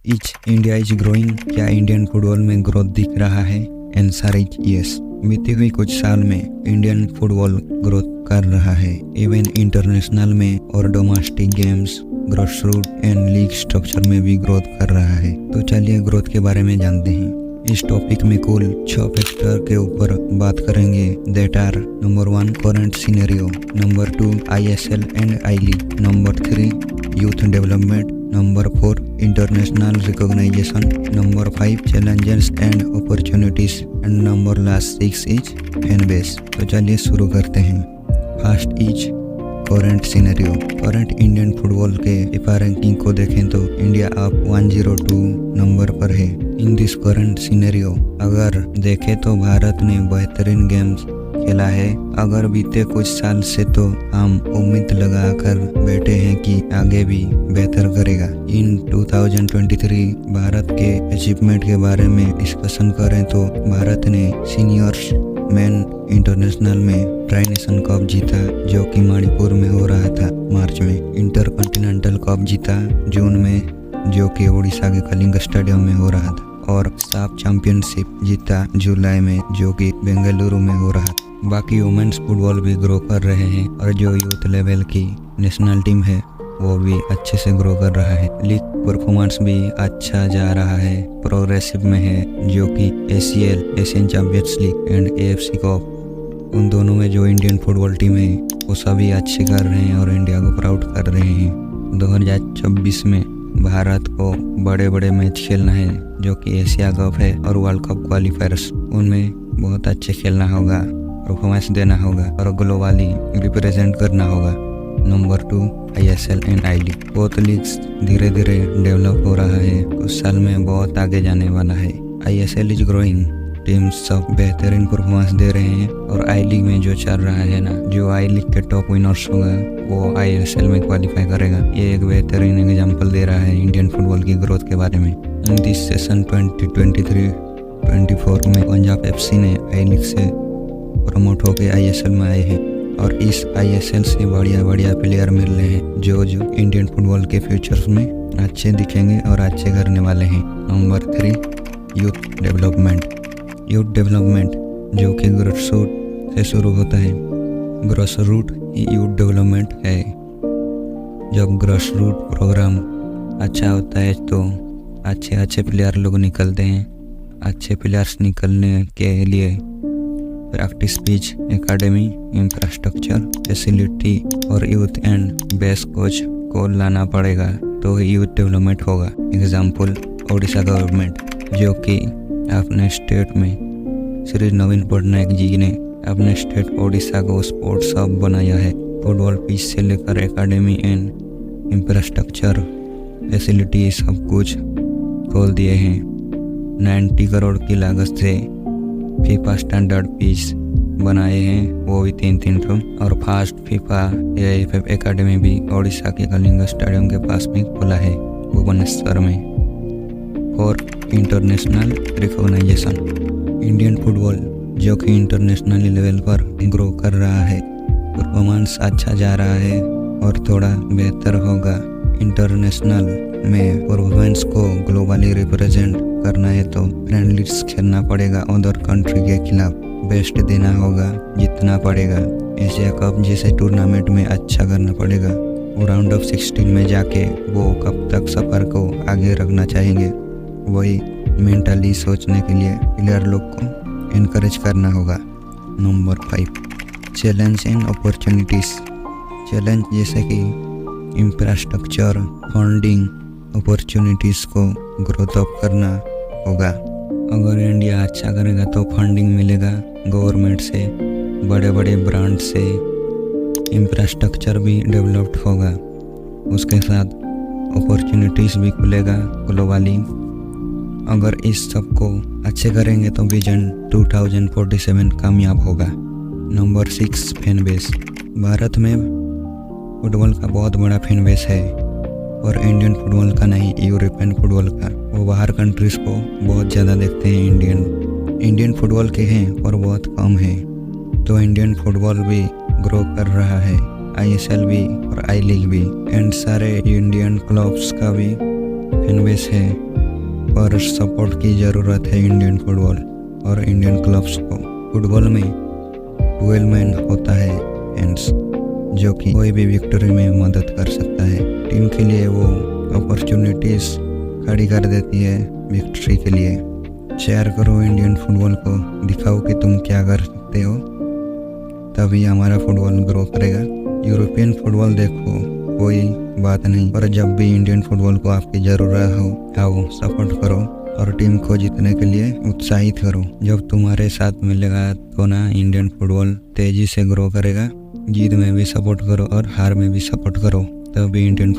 Is India is growing? क्या Indian football में growth दिख रहा है? Answer is yes. बीते हुए कुछ साल में इंडियन फुटबॉल ग्रोथ कर रहा है। इवन इंटरनेशनल में और domestic games, grassroot and league structure में भी ग्रोथ कर रहा है। तो चलिए ग्रोथ के बारे में जानते हैं। इस टॉपिक में कुल 6 फैक्टर के ऊपर बात करेंगे। That are number 1 current scenario, number 2 ISL and I league, number 3 youth development, number 4 international recognition, number 5 challenges and opportunities and number last 6 is fan base. तो चलिए शुरू करते हैं। First is current scenario. Current Indian football के FIFA ranking को देखें तो India अब 102 नंबर पर है। इन दिस करंट सिनेरियो अगर देखें तो भारत ने बेहतरीन गेम्स खेला है। अगर बीते कुछ साल से तो हम उम्मीद लगाकर बैठे हैं कि आगे भी बेहतर करेगा। इन 2023 भारत के अचीवमेंट के बारे में डिस्कशन करें तो भारत ने सीनियर्स मैन इंटरनेशनल में ट्राई नेशन कप जीता, जो कि मणिपुर में हो रहा था मार्च में। इंटर कॉन्टिनेंटल कप जीता जून में, जो कि उड़ीसा के कलिंग स्टेडियम में हो रहा था। और साफ चैंपियनशिप जीता जुलाई में, जो कि बेंगलुरु में हो रहा था। बाकी वुमेन्स फुटबॉल भी ग्रो कर रहे हैं और जो यूथ लेवल की नेशनल टीम है वो भी अच्छे से ग्रो कर रहा है। लीग परफॉर्मेंस भी अच्छा जा रहा है, प्रोग्रेसिव में है, जो कि ACL Asian champions league and AFC cup, उन दोनों में जो इंडियन फुटबॉल टीम है वो सभी अच्छे कर रहे हैं और इंडिया को प्राउड कर रहे हैं। 2026 में भारत को बड़े बड़े मैच खेलना है, जो कि एशिया कप है और वर्ल्ड कप क्वालिफायर्स, उनमें बहुत अच्छे खेलना होगा, परफॉर्मेंस देना होगा और ग्लोबली रिप्रेजेंट करना होगा। Number 2 ISL and I league. Both leagues धीरे धीरे डेवलप हो रहा है, कुछ साल में बहुत आगे जाने वाला है। ISL इज ग्रोइंग, टीम्स सब बेहतरीन परफॉर्मेंस दे रहे हैं और आई लीग में जो चल रहा है ना, जो आई लीग के टॉप विनर्स होगा वो ISL में क्वालिफाई करेगा। ये एक बेहतरीन एग्जांपल दे रहा है इंडियन फुटबॉल की ग्रोथ के बारे में। इन दिस सेशन 2023-24 में पंजाब FC ने आई लीग से प्रमोट होकर ISL में आए हैं और इस ISL से बढ़िया प्लेयर मिल रहे हैं, जो इंडियन फुटबॉल के फ्यूचर्स में अच्छे दिखेंगे और अच्छे करने वाले हैं। Number 3 youth development. Youth development जो कि ग्रासरूट से शुरू होता है। ग्रासरूट ही यूथ डेवलपमेंट है। जब ग्रासरूट प्रोग्राम अच्छा होता है तो अच्छे प्लेयर लोग निकलते हैं। अच्छे प्लेयर्स निकलने के लिए practice pitch, academy, infrastructure, facility और यूथ एंड बेस कोच को लाना पड़ेगा, तो यूथ डेवलपमेंट होगा। एग्जाम्पल उड़ीसा गवर्नमेंट, जो कि अपने स्टेट में श्री नवीन पटनायक जी ने अपने स्टेट उड़ीसा को स्पोर्ट्स हब बनाया है। फुटबॉल पिच से लेकर एकेडमी एंड इंफ्रास्ट्रक्चर, फैसिलिटी सब कुछ खोल दिए हैं। 90 करोड़ की लागत से फीफा स्टैंडर्ड पिच बनाए हैं, वो भी 3 ठो। और फास्ट फीफा AIFF एकेडमी भी उड़ीसा के कलिंग स्टेडियम के पास में खुला है, भुवनेश्वर में। और इंटरनेशनल रिकॉग्नाइजेशन। इंडियन फुटबॉल जो कि इंटरनेशनल लेवल पर ग्रो कर रहा है, परफॉर्मेंस अच्छा जा रहा है और थोड़ा बेहतर होगा। इंटरनेशनल में परफॉर्मेंस को ग्लोबली रिप्रेजेंट करना है तो फ्रेंडलीज खेलना पड़ेगा, अदर कंट्री के खिलाफ बेस्ट देना होगा, जीतना पड़ेगा। एशिया कप जैसे टूर्नामेंट में अच्छा करना पड़ेगा। वो राउंड ऑफ 16 में जाके वो कब तक सफ़र को आगे रखना चाहेंगे, वही मेंटली सोचने के लिए प्लेयर लोग को इनकरेज करना होगा। Number 5 challenge and opportunities. Challenge जैसे कि इंफ्रास्ट्रक्चर, फंडिंग, अपॉर्चुनिटीज़ को ग्रोथ अप करना होगा। अगर इंडिया अच्छा करेगा तो फंडिंग मिलेगा गवर्नमेंट से, बड़े बड़े ब्रांड से, इंफ्रास्ट्रक्चर भी डेवलप्ड होगा, उसके साथ अपॉर्चुनिटीज़ भी खुलेगा ग्लोबली। अगर इस सब को अच्छे करेंगे तो विजन 2047 कामयाब होगा। Number 6 fan base. भारत में फुटबॉल का बहुत बड़ा फैन बेस है और इंडियन फुटबॉल का नहीं, यूरोपियन फुटबॉल का। वो बाहर कंट्रीज़ को बहुत ज़्यादा देखते हैं। इंडियन फुटबॉल के हैं और बहुत कम है, तो इंडियन फुटबॉल भी ग्रो कर रहा है। ISL भी और आई लीग भी, एंड सारे इंडियन क्लब्स का भी फैन बेस है, पर सपोर्ट की ज़रूरत है इंडियन फुटबॉल और इंडियन क्लब्स को। फुटबॉल में 12 मैन होता है फैंस, जो कि कोई भी विक्ट्री में मदद कर सकता है। टीम के लिए वो अपॉर्चुनिटीज़ खड़ी कर देती है विक्ट्री के लिए। शेयर करो इंडियन फुटबॉल को, दिखाओ कि तुम क्या कर सकते हो, तभी हमारा फुटबॉल ग्रो करेगा। यूरोपियन फुटबॉल देखो कोई बात नहीं, पर जब भी इंडियन फुटबॉल को आपकी ज़रूरत हो, आओ सपोर्ट करो और टीम को जीतने के लिए उत्साहित करो। जब तुम्हारे साथ मिलेगा तो ना इंडियन फुटबॉल तेज़ी से ग्रो करेगा। जीत में भी सपोर्ट करो और हार में भी सपोर्ट करो, तभी इंडियन